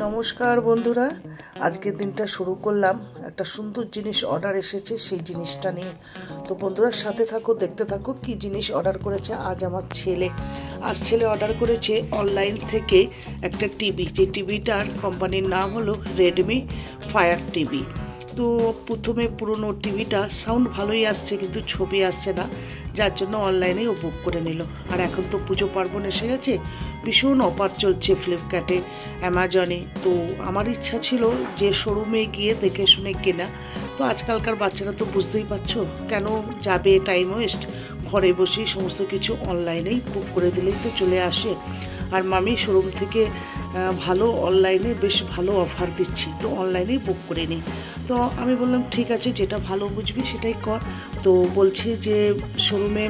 নমস্কার বন্ধুরা, আজকের দিনটা শুরু করলাম একটা সুন্দর জিনিস অর্ডার এসেছে সেই জিনিসটা নিয়ে। তো বন্ধুরা সাথে থাকো, দেখতে থাকো কি জিনিস অর্ডার করেছে আজ আমার ছেলে। আজ ছেলে অর্ডার করেছে অনলাইন থেকে একটা টিভি, যে টিভিটার কোম্পানির নাম হলো রেডমি ফায়ার টিভি। তো প্রথমে পুরনো টিভিটা সাউন্ড ভালোই আসছে কিন্তু ছবি আসছে না, যার জন্য অনলাইনেই ও বুক করে নিল। আর এখন তো পুজো পার্বণ এসে গেছে, ভীষণ অফার চলছে ফ্লিপকার্টে, অ্যামাজনে। তো আমার ইচ্ছা ছিল যে শোরুমে গিয়ে দেখে শুনে কেনা। তো আজকালকার বাচ্চারা তো বুঝতেই পারছো, কেন যাবে টাইম ওয়েস্ট, ঘরে বসেই সমস্ত কিছু অনলাইনেই বুক করে দিলেই তো চলে আসে। আর মামি শোরুম থেকে ভালো অনলাইনে বেশ ভালো অফার দিচ্ছি, তো অনলাইনেই বুক করে নিই। তো আমি বললাম ঠিক আছে, যেটা ভালো বুঝবি সেটাই কর। তো বলছে যে শোরুমে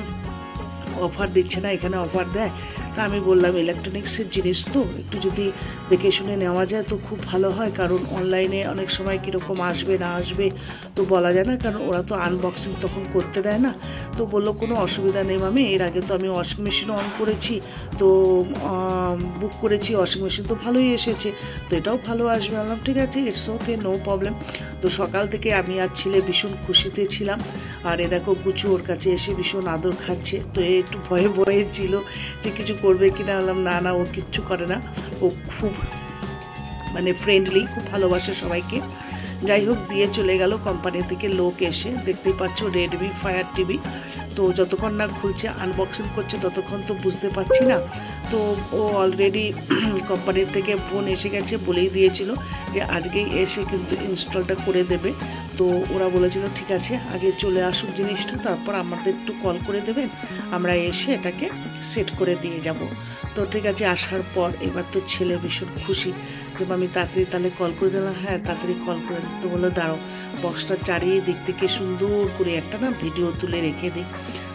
অফার দিচ্ছে না, এখানে অফার দেয়। তা আমি বললাম ইলেকট্রনিক্সের জিনিস তো একটু যদি দেখে শুনে নেওয়া যায় তো খুব ভালো হয়, কারণ অনলাইনে অনেক সময় কীরকম আসবে না আসবে তো বলা যায় না, কারণ ওরা তো আনবক্সিং তখন করতে দেয় না। তো বললো কোনো অসুবিধা নেই মামি, এর আগে তো আমি ওয়াশিং মেশিনও অন করেছি, তো বুক করেছি, ওয়াশিং মেশিন তো ভালোই এসেছে, তো এটাও ভালো আসবে। বললাম ঠিক আছে, ইটস ওকে, নো প্রবলেম। তো সকাল থেকে আমি আর ছেলে ভীষণ খুশিতে ছিলাম। আর এ দেখো কুচু ওর কাছে এসে ভীষণ আদর খাচ্ছে, তো একটু ভয়ে ভয়ে ছিল যে কিছু করবে কিনা। বললাম না না, ও কিচ্ছু করে না, ও খুব ফ্রেন্ডলি, খুব ভালোবাসে সবাইকে। যাই হোক, দিয়ে চলে গেল কোম্পানি থেকে লোক এসে। দেখতেই পাচ্ছ রেডমি ফায়ার টিভি। তো যতক্ষণ না খুলছে আনবক্সিং করছে ততক্ষণ তো বুঝতে পারছি না। তো ও অলরেডি কোম্পানির থেকে ফোন এসে গেছে, বলেই দিয়েছিল যে আজকেই এসে কিন্তু ইনস্টলটা করে দেবে। তো ওরা বলেছিল ঠিক আছে, আগে চলে আসুক জিনিসটা, তারপর আমাদের একটু কল করে দেবেন, আমরা এসে এটাকে সেট করে দিয়ে যাব। তো ঠিক আছে, আসার পর এবার তো ছেলে ভীষণ খুশি যে আমি তাড়াতাড়ি তাহলে কল করে দিলাম। হ্যাঁ তাড়াতাড়ি কল করে দিতে বললো, দাঁড়াও বক্সটা চারিদিক থেকে সুন্দর করে একটা ভিডিও তুলে রেখে দিই।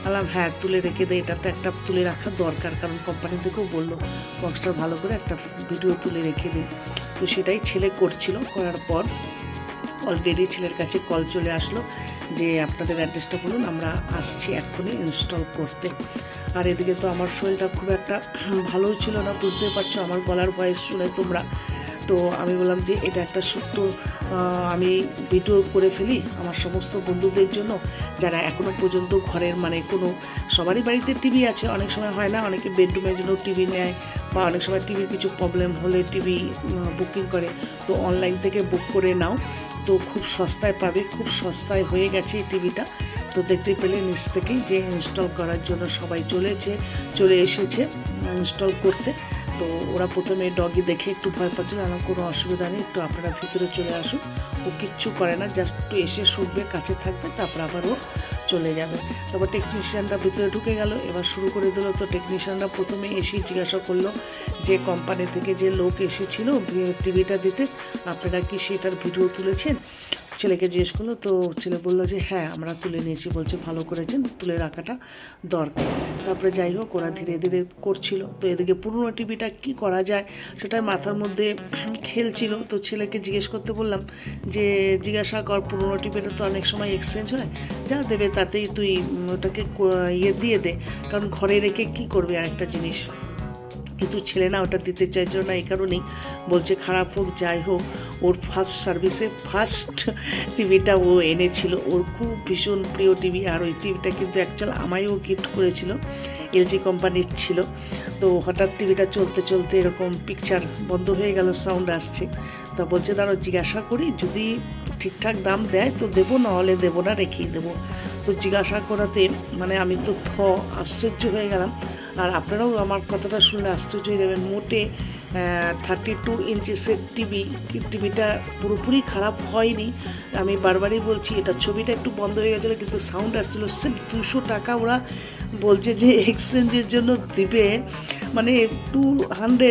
বললাম হ্যাঁ তুলে রেখে দেয়, এটা তো একটা তুলে রাখা দরকার, কারণ কোম্পানি থেকেও বললো বক্সটা ভালো করে একটা ভিডিও তুলে রেখে দিই। তো সেটাই ছেলে করছিল। করার পর অলরেডি ছেলের কাছে কল চলে আসলো যে আপনাদের অ্যাড্রেসটা বলুন, আমরা আসছি এক্ষুনি ইনস্টল করতে। আর এদিকে তো আমার শরীরটা খুব একটা ভালোই ছিল না, বুঝতে পারছো আমার গলার ভয়েস শুনে তোমরা। তো আমি বললাম যে এটা একটা সত্য আমি ভিডিও করে ফেলি আমার সমস্ত বন্ধুদের জন্য, যারা এখনও পর্যন্ত ঘরের কোনো সবারই বাড়িতে টিভি আছে, অনেক সময় হয় না অনেকে বেডরুমের জন্য টিভি নেয়, বা অনেক সময় টিভির কিছু প্রবলেম হলে টিভি বুকিং করে। তো অনলাইন থেকে বুক করে নাও, তো খুব সস্তায় পাবে, খুব সস্তায় হয়ে গেছে এই টিভিটা। তো দেখতে পেলে নিচ থেকেই যে ইনস্টল করার জন্য সবাই চলে এসেছে ইনস্টল করতে। তো ওরা প্রথমে ডগি দেখে একটু ভয় পাচ্ছিল, আমার কোনো অসুবিধা নেই, একটু আপনারা ভিতরে চলে আসুন, ও কিচ্ছু করে না, জাস্ট একটু এসে শুনবে, কাছে থাকবে, তারপর আবার ও চলে যাবে। তারপর টেকনিশিয়ানরা ভিতরে ঢুকে গেল, এবার শুরু করে দিল। তো টেকনিশিয়ানরা প্রথমে এসেই জিজ্ঞাসা করলো যে কোম্পানি থেকে যে লোক এসেছিল টিভিটা দিতে, আপনারা কি সেটার ভিডিও তুলেছেন? ছেলেকে জিজ্ঞেস করলো, তো ছেলে বললো যে হ্যাঁ আমরা তুলে নিয়েছি। বলছে ভালো করেছেন, তুলে রাখাটা দরকার। তারপরে যাই হোক ওরা ধীরে ধীরে করছিল। তো এদিকে পুরনো টিভিটা কি করা যায় সেটাই মাথার মধ্যে খেলছিল। তো ছেলেকে জিজ্ঞেস করতে বললাম যে জিজ্ঞাসা কর, পুরনো টিভিটা তো অনেক সময় এক্সচেঞ্জ হয়, যা দেবে তাতেই তুই ওটাকে দিয়ে দে, কারণ ঘরে রেখে কি করবি আরেকটা জিনিস। কিন্তু ছেলে না ওটা দিতে চাইছিল না, এই কারণেই বলছে খারাপ হোক যাই হোক, ওর ফার্স্ট সার্ভিসে ফার্স্ট টিভিটা ও এনেছিল, ওর খুব ভীষণ প্রিয় টিভি। আর ওই টিভিটা কিন্তু অ্যাকচুয়াল আমায়ও গিফট করেছিল, এলজি কোম্পানির ছিল। তো হঠাৎ টিভিটা চলতে চলতে এরকম পিকচার বন্ধ হয়ে গেল, সাউন্ড আসছে। তা বলছে দাঁড়াও জিজ্ঞাসা করি, যদি ঠিকঠাক দাম দেয় তো দেবো, নাহলে দেবো না, রেখেই দেবো। তো জিজ্ঞাসা করাতে আমি তো আশ্চর্য হয়ে গেলাম। আর আপনারাও আমার কথাটা শুনলে আশ্চর্য হয়ে যাবেন। মোটে 32 ইঞ্চিসের টিভিটা পুরোপুরি খারাপ হয়নি। আমি বারবারই বলছি, এটা ছবিটা একটু বন্ধ হয়ে গেছিলো কিন্তু সাউন্ড আসছিলো। সির্ফ 200 টাকা ওরা বলছে যে এক্সচেঞ্জের জন্য দিবে, 200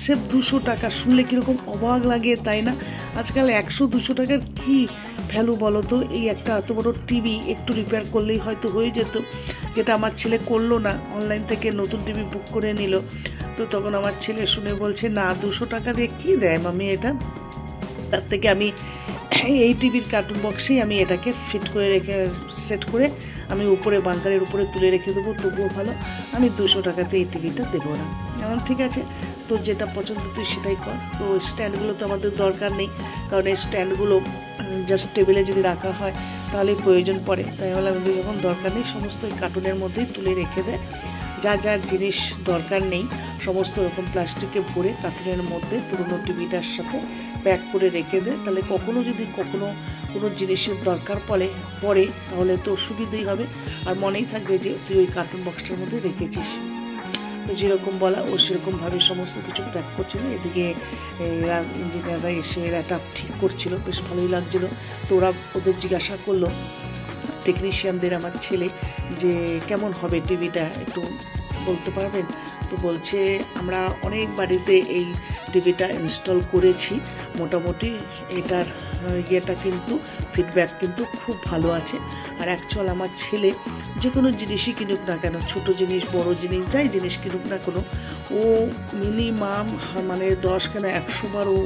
সির্ফ 200 টাকা। শুনলে কীরকম অবাক লাগে তাই না? আজকাল 100-200 টাকার কী ভ্যালু বলো তো? এই একটা এত বড় টিভি একটু রিপেয়ার করলেই হয়তো হয়ে যেত, যেটা আমার ছেলে করলো না, অনলাইন থেকে নতুন টিভি বুক করে নিল। তো তখন আমার ছেলে শুনে বলছে না 200 টাকা দিয়ে কী দেয় মামি এটা, তার থেকে আমি এই টিভির কার্টুন বক্সেই আমি এটাকে ফিট করে সেট করে আমি উপরে বাঙ্কারের উপরে তুলে রেখে দেবো তবুও ভালো, আমি 200 টাকাতে এই টিভিটা দেবো না। আমার ঠিক আছে, তোর যেটা পছন্দ তুই সেটাই কর। তো স্ট্যান্ডগুলো তো আমাদের দরকার নেই, কারণ এই স্ট্যান্ডগুলো জাস্ট টেবিলে যদি রাখা হয় তাহলে প্রয়োজন পড়ে, তাই বলে আমাদের যখন দরকার নেই সমস্ত এই কার্টুনের মধ্যেই তুলে রেখে দেয়। যা যা জিনিস দরকার নেই সমস্ত রকম প্লাস্টিকে ভরে কার্টুনের মধ্যে পুরোনো টিভিটার সাথে প্যাক করে রেখে দেয়, তাহলে কখনো যদি কোনো জিনিসের দরকার পড়ে তাহলে তো সুবিধেই হবে, আর মনেই থাকবে যে তুই ওই কার্টুন বক্সটার মধ্যে রেখেছিস। তো যেরকম বলা ও সেরকমভাবে সমস্ত কিছু প্যাক করছিল। এদিকে ইঞ্জিনিয়াররা এসে এটা ঠিক করছিল, বেশ ভালোই লাগছিল। তো ওদের জিজ্ঞাসা করলো টেকনিশিয়ানদের, আমার ছেলে, যে কেমন হবে টিভিটা, একটু বলতে পারবেন? তো বলছে আমরা অনেক বাড়িতে এই টিভিটা ইনস্টল করেছি, মোটামুটি এটার ইয়েটা কিন্তু ফিডব্যাক কিন্তু খুব ভালো আছে। আর অ্যাকচুয়াল আমার ছেলে যে কোনো জিনিসই কিনুক না কেন, ছোট জিনিস বড় জিনিস যাই জিনিস কিনুক না কেন, ও মিনিমাম মানে 10 কেন 100 বার ও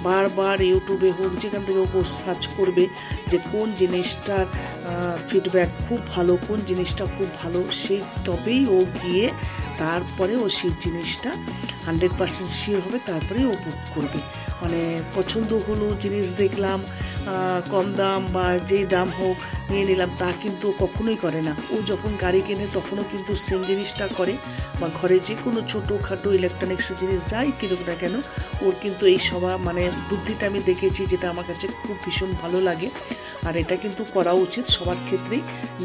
বারবার ইউটিউবে হোক যেখান থেকে ও সার্চ করবে যে কোন জিনিসটার ফিডব্যাক খুব ভালো, কোন জিনিসটা খুব ভালো, সেই তবেই ও গিয়ে তারপরে ও সেই জিনিসটা 100% শিওর হবে, তারপরে ও বুক করবে। মানে পছন্দ হলো জিনিস দেখলাম কম দাম বা যেই দাম হোক নিয়ে নিলাম, তা কিন্তু কখনোই করে না। ও যখন গাড়ি কেনে তখনও কিন্তু সেম জিনিসটা করে, বা ঘরে যে কোনো ছোটোখাটো ইলেকট্রনিক্স জিনিস যাই কিনুক না কেন ওর কিন্তু এই মানে বুদ্ধিটা আমি দেখেছি, যেটা আমার কাছে খুব ভীষণ ভালো লাগে। আর এটা কিন্তু করা উচিত সবার ক্ষেত্রেই,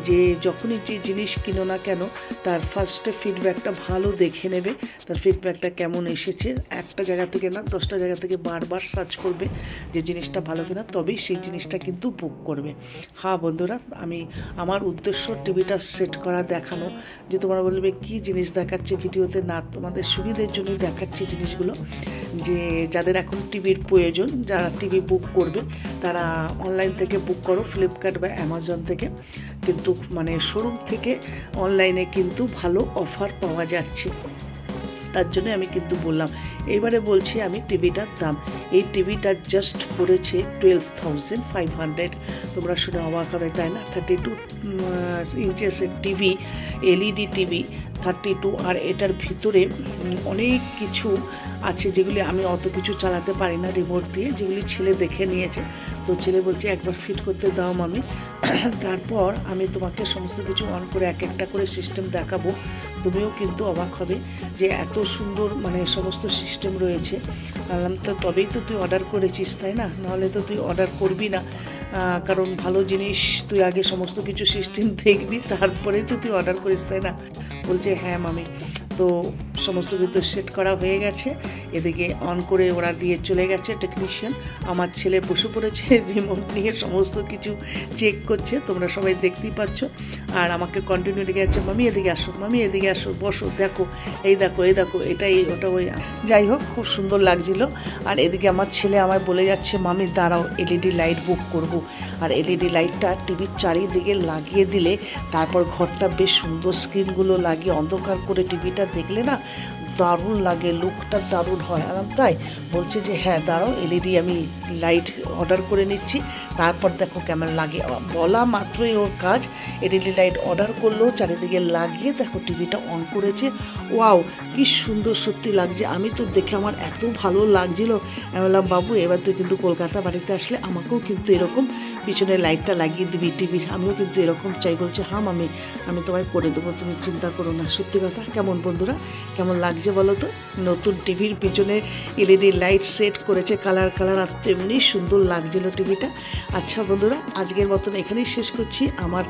যে যখনই যে জিনিস কিনো না কেন তার ফার্স্টে ফিডব্যাকটা ভালো দেখে নেবে, তার ফিডব্যাকটা কেমন এসেছে, একটা জায়গা থেকে না 10টা জায়গা থেকে বারবার সার্চ করবে যে জিনিসটা ভালো কিনা, তবেই সেই জিনিসটা কিন্তু বুক করবে। হ্যাঁ বন্ধুরা, আমার উদ্দেশ্য টিভিটা সেট করা, দেখানো, যে তোমরা বলবে কি জিনিস দেখাচ্ছে ভিডিওতে, না তোমাদের সুবিধের জন্যই দেখাচ্ছি জিনিসগুলো, যে যাদের এখন টিভির প্রয়োজন, যারা টিভি বুক করবে তারা অনলাইন থেকে বুক করো, ফ্লিপকার্ট বা অ্যামাজন থেকে, কিন্তু মানে শোরুম থেকে অনলাইনে কিন্তু ভালো অফার পাওয়া যাচ্ছে, তার জন্য আমি কিন্তু বললাম। এইবারে বলছি আমি টিভিটার দাম, এই টিভিটা জাস্ট পড়েছে 12,500। তোমরা শুনে অবাক হবে তাই না? 32 ইঞ্চেসের টিভি, এলইডি টিভি 32, আর এটার ভিতরে অনেক কিছু আছে যেগুলি আমি অত কিছু চালাতে পারি না রিমোট দিয়ে, যেগুলি ছেলে দেখে নিয়েছে। তো ছেলে বলছে একবার ফিট করতে দাও মামি, তারপর আমি তোমাকে সমস্ত কিছু অন করে এক একটা করে সিস্টেম দেখাবো, তুমিও কিন্তু অবাক হবে যে এত সুন্দর মানে সমস্ত সিস্টেম রয়েছে। বললাম তো তবেই তো তুই অর্ডার করেছিস তাই না, নাহলে তো তুই অর্ডার করবি না, কারণ ভালো জিনিস তুই আগে সমস্ত কিছু সিস্টেম দেখবি তারপরে তো তুই অর্ডার করিস তাই না। বলছে হ্যাঁ মামি। তো সমস্ত কিছু সেট করা হয়ে গেছে, এদিকে অন করে ওরা দিয়ে চলে গেছে টেকনিশিয়ান। আমার ছেলে বসে পড়েছে রিমোট নিয়ে সমস্ত কিছু চেক করছে, তোমরা সবাই দেখতেই পাচ্ছ। আর আমাকে কন্টিনিউ লেগে যাচ্ছে, মামি এদিকে আসো, মামি এদিকে আসো, বসো, দেখো এই দেখো এই দেখো, এটাই ওটা ওই। যাই হোক খুব সুন্দর লাগছিল। আর এদিকে আমার ছেলে আমায় বলে যাচ্ছে মামি দাঁড়াও এলইডি লাইট বুক করব। আর এলইডি লাইটটা টিভির চারিদিকে লাগিয়ে দিলে তারপর ঘরটা বেশ সুন্দর স্ক্রিনগুলো লাগিয়ে অন্ধকার করে টিভিটা দেখলে না দারুণ লাগে, লুকটা দারুণ হয়। আরাম তাই বলছে যে হ্যাঁ দাঁড়াও এলইডি আমি লাইট অর্ডার করে নিচ্ছি, তারপর দেখো কেমন লাগে। বলা মাত্রই ওর কাজ, এলইডি লাইট অর্ডার করলো, চারিদিকে লাগিয়ে দেখো টিভিটা অন করেছে। ওয়াও কি সুন্দর সত্যি লাগছে, আমি তো দেখে আমার এত ভালো লাগছিল। আমি বললাম বাবু এবার তুই কিন্তু কলকাতা বাড়িতে আসলে আমাকেও কিন্তু এরকম পিছনে লাইটটা লাগিয়ে দিবি টিভির, আমিও কিন্তু এরকম চাই। বলছে হ্যাঁ মামি আমি তোমায় করে দেবো, তুমি চিন্তা করো না। সত্যি কথা, কেমন বন্ধুরা কেমন লাগছে বলো তো, নতুন টিভির পিছনে এলইডি লাইট সেট করেছে কালার কালার, আর তেমনি সুন্দর লাগছিল টিভিটা। আচ্ছা বন্ধুরা আজকের মতন এখানেই শেষ করছি আমার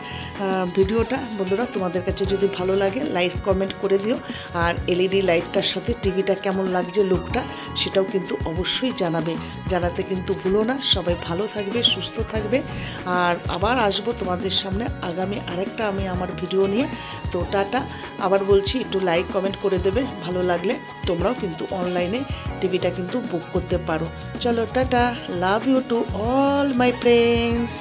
ভিডিওটা। বন্ধুরা তোমাদের কাছে যদি ভালো লাগে লাইক কমেন্ট করে দিও, আর এলইডি লাইটটার সাথে টিভিটা কেমন লাগছে লুকটা সেটাও কিন্তু অবশ্যই জানাতে কিন্তু ভুলো না। সবাই ভালো থাকবে, সুস্থ থাকবে, আর আবার আসবো তোমাদের সামনে আগামী আরেকটা আমি আমার ভিডিও নিয়ে। তো টাটা, আবার বলছি একটু লাইক কমেন্ট করে দেবে, ভালো লাগলে তোমরাও কিন্তু অনলাইনে টিভিটা কিন্তু বুক করতে পারো। চলো tata, love you to all my friends.